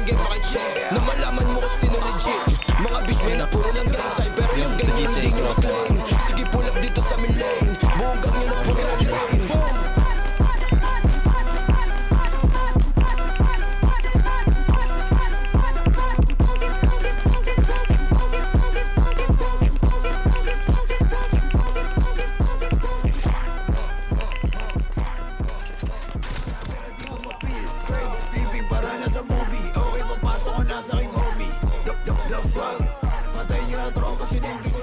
gang gang pakicheck na malaman mo kung sino legit. Mga bitch men na puro lang gang sign, pero yung gang nyo hindi nyo maklaim. Sige pull up dito sa main lane, buong gang nyo na puro lang lane. Okay, papasok ko na sa aking homie. The fuck? Patay nyo na tropa, sinindi